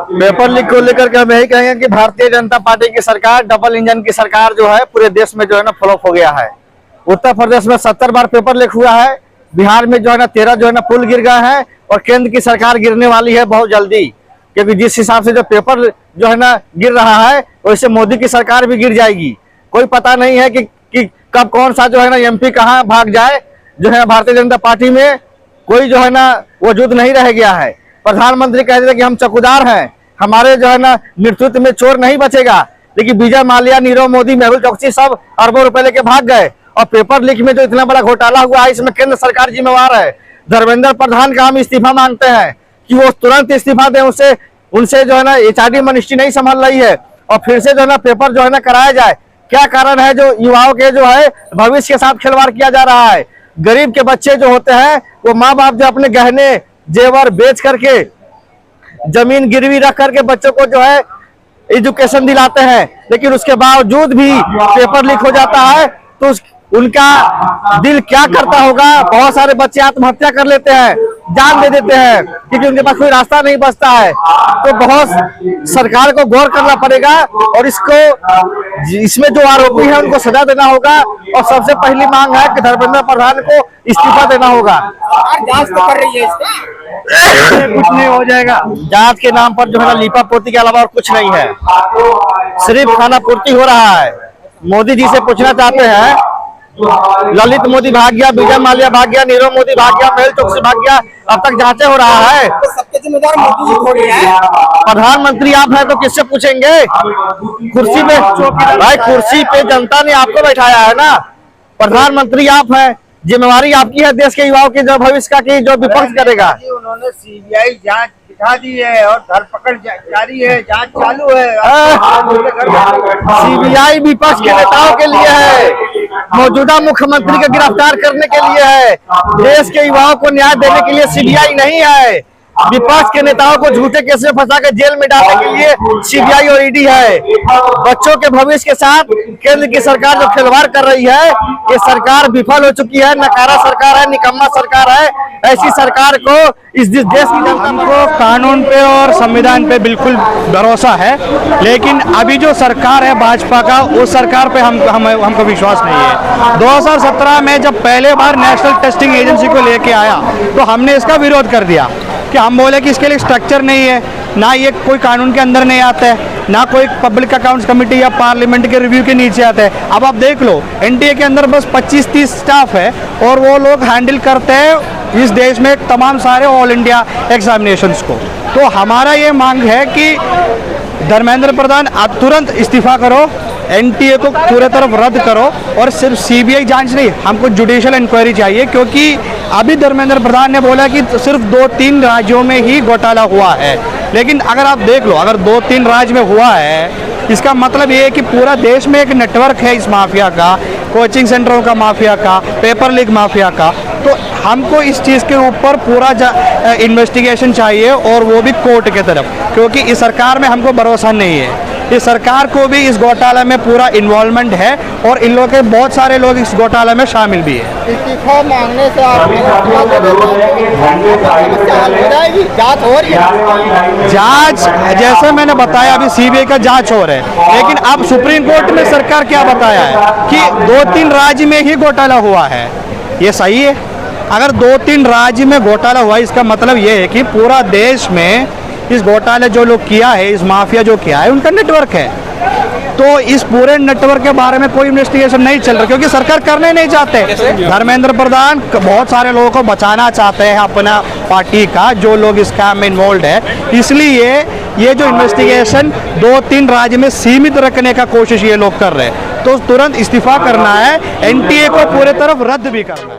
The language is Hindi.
पेपर लीक को लेकर के हम यही कहेंगे कि भारतीय जनता पार्टी की सरकार डबल इंजन की सरकार जो है पूरे देश में जो है ना फ्लॉप हो गया है। उत्तर प्रदेश में 70 बार पेपर लीक हुआ है, बिहार में जो है ना 13 जो है ना पुल गिर गए हैं और केंद्र की सरकार गिरने वाली है बहुत जल्दी, क्योंकि जिस हिसाब से जो पेपर जो है ना गिर रहा है वैसे मोदी की सरकार भी गिर जाएगी। कोई पता नहीं है कि कब कौन सा जो है ना एमपी कहाँ भाग जाए। जो है भारतीय जनता पार्टी में कोई जो है ना वजूद नहीं रह गया है। प्रधानमंत्री कहते थे कि हम चौकीदार हैं, हमारे जो है ना नेतृत्व में चोर नहीं बचेगा, लेकिन विजय माल्या, नीरव मोदी, मेहुल चोकसी सब अरबों रुपए लेके भाग गए। और पेपर लीक में जो इतना बड़ा घोटाला हुआ है इसमें केंद्र सरकार जिम्मेवार है। धर्मेंद्र प्रधान का हम इस्तीफा मांगते हैं कि वो तुरंत इस्तीफा दें, उनसे जो है ना एचआरडी मिनिस्ट्री नहीं संभाल रही है और फिर से जो है ना पेपर जो है ना कराया जाए। क्या कारण है जो युवाओं के जो है भविष्य के साथ खिलवाड़ किया जा रहा है। गरीब के बच्चे जो होते हैं वो माँ बाप जो अपने गहने जेवर बेच करके, जमीन गिरवी रख करके बच्चों को जो है एजुकेशन दिलाते हैं, लेकिन उसके बावजूद भी पेपर लीक हो जाता है तो उनका दिल क्या करता होगा। बहुत सारे बच्चे आत्महत्या कर लेते हैं, जान दे देते हैं, क्योंकि उनके पास कोई रास्ता नहीं बचता है। तो बहुत सरकार को गौर करना पड़ेगा और इसमें जो आरोपी है उनको सजा देना होगा। और सबसे पहली मांग है कि धर्मेंद्र प्रधान को इस्तीफा देना होगा। जांच तो कर रही है इसका, कुछ नहीं हो जाएगा। जांच के नाम पर जो है ना लीपापोती के अलावा और कुछ नहीं है, सिर्फ खानापूर्ति हो रहा है। मोदी जी से पूछना चाहते हैं, ललित मोदी भाग गया, विजय माल्या भाग गया, नीरव मोदी भाग गया, मेहुल चोकसी भाग गया, अब तक जांचें हो रहा है। तो सबके जिम्मेदार मोदी जी थोड़ी है। प्रधानमंत्री आप हैं तो किससे पूछेंगे? कुर्सी पे भाई, कुर्सी पे जनता ने आपको बैठाया है ना। प्रधानमंत्री आप हैं, जिम्मेवारी आपकी है देश के युवाओं के जो भविष्य का की जो विपक्ष करेगा। उन्होंने सीबीआई जांच दिखा दी है और धरपकड़ जारी है, जांच चालू है। सीबीआई विपक्ष के नेताओं के लिए है, मौजूदा मुख्यमंत्री को गिरफ्तार करने के लिए है। देश के युवाओं को न्याय देने के लिए सीबीआई नहीं है। विपक्ष के नेताओं को झूठे केस में फंसा कर जेल में डालने के लिए सीबीआई और ईडी है। बच्चों के भविष्य के साथ केंद्र की सरकार जो खिलवाड़ कर रही है, ये सरकार विफल हो चुकी है। नकारा सरकार है, निकम्मा सरकार है। ऐसी सरकार को इस देश की जनता को कानून पे और संविधान पे बिल्कुल भरोसा है, लेकिन अभी जो सरकार है भाजपा का, उस सरकार पे हमको विश्वास नहीं है। 2017 में जब पहले बार नेशनल टेस्टिंग एजेंसी को लेके आया तो हमने इसका विरोध कर दिया कि हम बोले कि इसके लिए स्ट्रक्चर नहीं है, ना ये कोई कानून के अंदर नहीं आता है, ना कोई पब्लिक अकाउंट्स कमेटी या पार्लियामेंट के रिव्यू के नीचे आता है। अब आप देख लो, एनडीए के अंदर बस 25-30 स्टाफ है और वो लोग हैंडल करते हैं इस देश में तमाम सारे ऑल इंडिया एग्जामिनेशंस को। तो हमारा ये मांग है कि धर्मेंद्र प्रधान आप तुरंत इस्तीफा करो, एनटीए को पूरे तरफ रद्द करो और सिर्फ सीबीआई जांच नहीं, हमको जुडिशियल इंक्वायरी चाहिए। क्योंकि अभी धर्मेंद्र प्रधान ने बोला कि सिर्फ 2-3 राज्यों में ही घोटाला हुआ है, लेकिन अगर आप देख लो, अगर 2-3 राज्य में हुआ है इसका मतलब ये है कि पूरा देश में एक नेटवर्क है इस माफिया का, कोचिंग सेंटरों का माफिया का, पेपर लीक माफिया का। तो हमको इस चीज़ के ऊपर पूरा इन्वेस्टिगेशन चाहिए और वो भी कोर्ट के तरफ, क्योंकि इस सरकार में हमको भरोसा नहीं है। इस सरकार को भी इस घोटाला में पूरा इन्वॉल्वमेंट है और इन लोगों के बहुत सारे लोग इस घोटाला में शामिल भी है। इस्तीफा मांगने से जांच हो रही है। जांच जैसे मैंने बताया अभी सीबीआई का जांच हो रहा है, लेकिन अब सुप्रीम कोर्ट में सरकार क्या बताया है कि 2-3 राज्य में ही घोटाला हुआ है। ये सही है? अगर 2-3 राज्य में घोटाला हुआ इसका मतलब ये है कि पूरा देश में इस घोटाले जो लोग किया है, इस माफिया जो किया है, उनका नेटवर्क है। तो इस पूरे नेटवर्क के बारे में कोई इन्वेस्टिगेशन नहीं चल रहा, क्योंकि सरकार करने नहीं चाहते। धर्मेंद्र प्रधान बहुत सारे लोगों को बचाना चाहते हैं अपना पार्टी का, जो लोग इस काम में इन्वॉल्व है। इसलिए ये जो इन्वेस्टिगेशन 2-3 राज्य में सीमित रखने का कोशिश ये लोग कर रहे हैं। तो तुरंत इस्तीफा करना है, एनटीए को पूरे तरफ रद्द भी करना है।